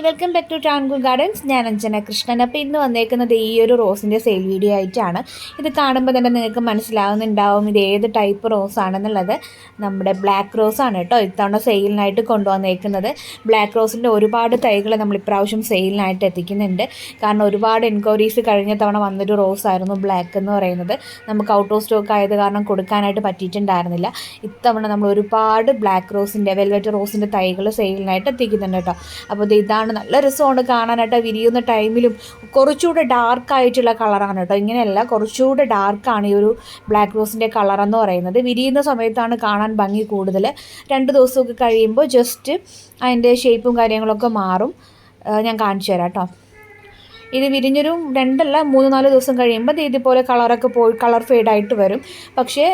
Welcome back to tranquil gardens. ഞാൻ അഞ്ജന കൃഷ്ണൻ. അപ്പോൾ ഇന്ന് വന്നേക്കുന്നത് ഈ ഒരു റോസിൻ്റെ സെയിൽ വീഡിയോ ആയിട്ടാണ്. ഇത് കാണുമ്പോൾ തന്നെ നിങ്ങൾക്ക് മനസ്സിലാവുന്നുണ്ടാവും ഇത് ഏത് ടൈപ്പ് റോസ് ആണെന്നുള്ളത്. നമ്മുടെ ബ്ലാക്ക് റോസാണ് കേട്ടോ ഇത്തവണ സെയിലിനായിട്ട് കൊണ്ടുവന്നേക്കുന്നത്. ബ്ലാക്ക് റോസിൻ്റെ ഒരുപാട് തൈകൾ നമ്മൾ ഇപ്രാവശ്യം സെയിലിനായിട്ട് എത്തിക്കുന്നുണ്ട്. കാരണം ഒരുപാട് എൻക്വയറീസ് കഴിഞ്ഞ തവണ വന്നൊരു റോസായിരുന്നു ബ്ലാക്ക് എന്ന് പറയുന്നത്. നമുക്ക് ഔട്ട് ഓഫ് സ്റ്റോക്ക് ആയത് കാരണം കൊടുക്കാനായിട്ട് പറ്റിയിട്ടുണ്ടായിരുന്നില്ല. ഇത്തവണ നമ്മൾ ഒരുപാട് ബ്ലാക്ക് റോസിൻ്റെ വെൽവെറ്റ് റോസിൻ്റെ തൈകൾ സെയിലിനായിട്ട് എത്തിക്കുന്നുണ്ട് കേട്ടോ. അപ്പോൾ ഇതാണ് നല്ല രസമാണ് കാണാനായിട്ട്. വിരിയുന്ന ടൈമിലും കുറച്ചുകൂടെ ഡാർക്കായിട്ടുള്ള കളറാണ് കേട്ടോ. ഇങ്ങനെയല്ല, കുറച്ചുകൂടെ ഡാർക്കാണ് ഈ ഒരു ബ്ലാക്ക് റോസിൻ്റെ കളറെന്ന് പറയുന്നത്. വിരിയുന്ന സമയത്താണ് കാണാൻ ഭംഗി കൂടുതൽ. 2 ദിവസമൊക്കെ കഴിയുമ്പോൾ ജസ്റ്റ് അതിൻ്റെ ഷേപ്പും കാര്യങ്ങളൊക്കെ മാറും. ഞാൻ കാണിച്ചു തരാം കേട്ടോ. ഇത് വിരിഞ്ഞൊരു 2-3-4 ദിവസം കഴിയുമ്പോൾ ഇതുപോലെ കളറൊക്കെ പോയി കളർ ഫെയ്ഡായിട്ട് വരും. പക്ഷേ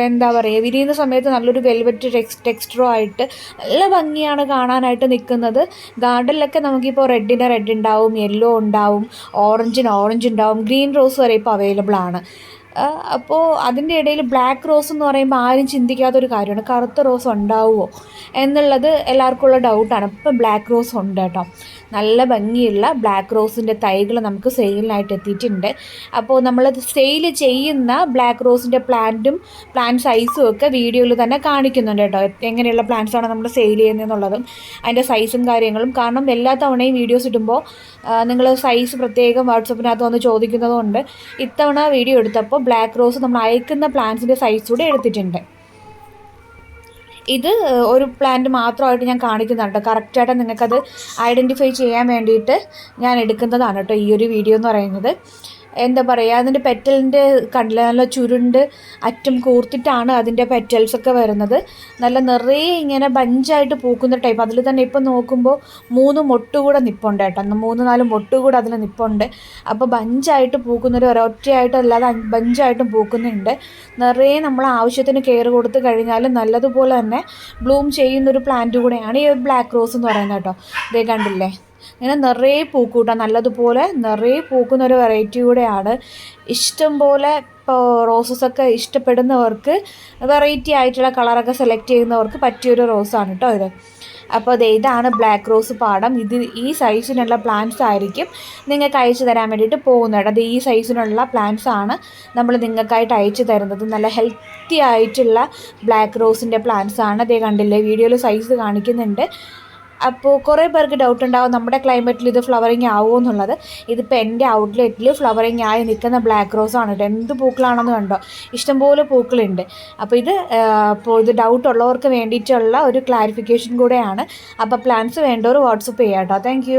എന്താ പറയുക, വിരിയുന്ന സമയത്ത് നല്ലൊരു വെൽവെറ്റ് ടെക്സ്ചറോ ആയിട്ട് നല്ല ഭംഗിയാണ് കാണാനായിട്ട് നിൽക്കുന്നത്. ഗാർഡനിലൊക്കെ നമുക്കിപ്പോൾ റെഡിന് റെഡ് ഉണ്ടാവും, യെല്ലോ ഉണ്ടാവും, ഓറഞ്ചിന് ഓറഞ്ച് ഉണ്ടാവും, ഗ്രീൻ റോസ് വരെ ഇപ്പോൾ അവൈലബിൾ ആണ്. അപ്പോൾ അതിൻ്റെ ഇടയിൽ ബ്ലാക്ക് റോസ് എന്ന് പറയുമ്പോൾ ആരും ചിന്തിക്കാത്തൊരു കാര്യമാണ്. കറുത്ത റോസ് ഉണ്ടാവുമോ എന്നുള്ളത് എല്ലാവർക്കും ഉള്ള ഡൗട്ടാണ്. ഇപ്പം ബ്ലാക്ക് റോസ് ഉണ്ട് കേട്ടോ. നല്ല ഭംഗിയുള്ള ബ്ലാക്ക് റോസിൻ്റെ തൈകൾ നമുക്ക് സെയിലിനായിട്ട് എത്തിയിട്ടുണ്ട്. അപ്പോൾ നമ്മൾ സെയിൽ ചെയ്യുന്ന ബ്ലാക്ക് റോസിൻ്റെ പ്ലാന്റ് സൈസും ഒക്കെ വീഡിയോയിൽ തന്നെ കാണിക്കുന്നുണ്ട് കേട്ടോ. എങ്ങനെയുള്ള പ്ലാന്റ്സാണ് നമ്മൾ സെയിൽ ചെയ്യുന്നതെന്നുള്ളതും അതിൻ്റെ സൈസും കാര്യങ്ങളും. കാരണം എല്ലാ തവണയും വീഡിയോസ് ഇടുമ്പോൾ നിങ്ങൾ സൈസ് പ്രത്യേകം വാട്സപ്പിനകത്ത് വന്ന് ചോദിക്കുന്നതുകൊണ്ട് ഇത്തവണ വീഡിയോ എടുത്തപ്പോൾ ബ്ലാക്ക് റോസ് നമ്മൾ അയക്കുന്ന പ്ലാന്റ്സിൻ്റെ സൈസ് കൂടെ എടുത്തിട്ടുണ്ട്. ഇത് ഒരു പ്ലാന്റ് മാത്രമായിട്ട് ഞാൻ കാണിക്കുന്നുണ്ട്. കറക്റ്റായിട്ട് നിങ്ങൾക്കത് ഐഡൻറ്റിഫൈ ചെയ്യാൻ വേണ്ടിയിട്ട് ഞാൻ എടുക്കുന്നതാണ് കേട്ടോ ഈ ഒരു വീഡിയോ എന്ന് പറയുന്നത്. എന്താ പറയുക, അതിൻ്റെ പെറ്റലിൻ്റെ കണ്ടില്ല, നല്ല ചുരുണ്ട് അറ്റം കൂർത്തിട്ടാണ് അതിൻ്റെ പെറ്റൽസൊക്കെ വരുന്നത്. നല്ല നിറയെ ഇങ്ങനെ ബഞ്ചായിട്ട് പൂക്കുന്ന ടൈപ്പ്. അതിൽ തന്നെ ഇപ്പോൾ നോക്കുമ്പോൾ 3 മൊട്ട് കൂടെ നിൽപ്പുണ്ട് കേട്ടോ. 3-4 മൊട്ട് കൂടെ അതിൽ നിൽപ്പുണ്ട്. അപ്പോൾ ബഞ്ചായിട്ട് പൂക്കുന്നൊരു ഒരൊറ്റയായിട്ട് അല്ലാതെ ബഞ്ചായിട്ടും പൂക്കുന്നുണ്ട്. നിറയെ നമ്മൾ ആവശ്യത്തിന് കെയർ കൊടുത്ത് കഴിഞ്ഞാൽ നല്ലതുപോലെ തന്നെ ബ്ലൂം ചെയ്യുന്നൊരു പ്ലാന്റ് കൂടെയാണ് ഈ ബ്ലാക്ക് റോസ് എന്ന് പറയുന്നത് കേട്ടോ. ഇതേ കണ്ടില്ലേ, ഇങ്ങനെ നിറയെ പൂക്കൂട്ടാം, നല്ലതുപോലെ നിറയെ പൂക്കുന്നൊരു വെറൈറ്റി കൂടെയാണ്. ഇഷ്ടംപോലെ ഇപ്പോൾ റോസസൊക്കെ ഇഷ്ടപ്പെടുന്നവർക്ക്, വെറൈറ്റി ആയിട്ടുള്ള കളറൊക്കെ സെലക്ട് ചെയ്യുന്നവർക്ക് പറ്റിയൊരു റോസാണ് കേട്ടോ ഇത്. അപ്പോൾ ഇതാണ് ബ്ലാക്ക് റോസ് പാടം. ഈ സൈസിനുള്ള പ്ലാന്റ്സ് ആയിരിക്കും നിങ്ങൾക്ക് അയച്ചു തരാൻ വേണ്ടിയിട്ട് പോകുന്നത്. അത് ഈ സൈസിനുള്ള പ്ലാന്റ്സ് ആണ് നമ്മൾ നിങ്ങൾക്കായിട്ട് അയച്ചു തരുന്നത്. നല്ല ഹെൽത്തി ആയിട്ടുള്ള ബ്ലാക്ക് റോസിൻ്റെ പ്ലാന്റ്സ് ആണ്. അതേ കണ്ടില്ലേ, വീഡിയോയിൽ സൈസ് കാണിക്കുന്നുണ്ട്. അപ്പോൾ കുറേ പേർക്ക് ഡൗട്ട് ഉണ്ടാവും നമ്മുടെ ക്ലൈമറ്റിൽ ഇത് ഫ്ലവറിങ് ആവുമോ എന്നുള്ളത്. ഇതിപ്പോൾ എൻ്റെ ഔട്ട്ലെറ്റിൽ ഫ്ലവറിങ് ആയി നിൽക്കുന്ന ബ്ലാക്ക് റോസാണ് കേട്ടോ. എന്ത് പൂക്കളാണെന്ന് കണ്ടോ, ഇഷ്ടംപോലെ പൂക്കളുണ്ട്. അപ്പോൾ ഇത് ഡൗട്ട് ഉള്ളവർക്ക് വേണ്ടിയിട്ടുള്ള ഒരു ക്ലാരിഫിക്കേഷൻ കൂടെയാണ്. അപ്പോൾ പ്ലാൻസ് വേണ്ടവർ വാട്സപ്പ് ചെയ്യാം കേട്ടോ. താങ്ക്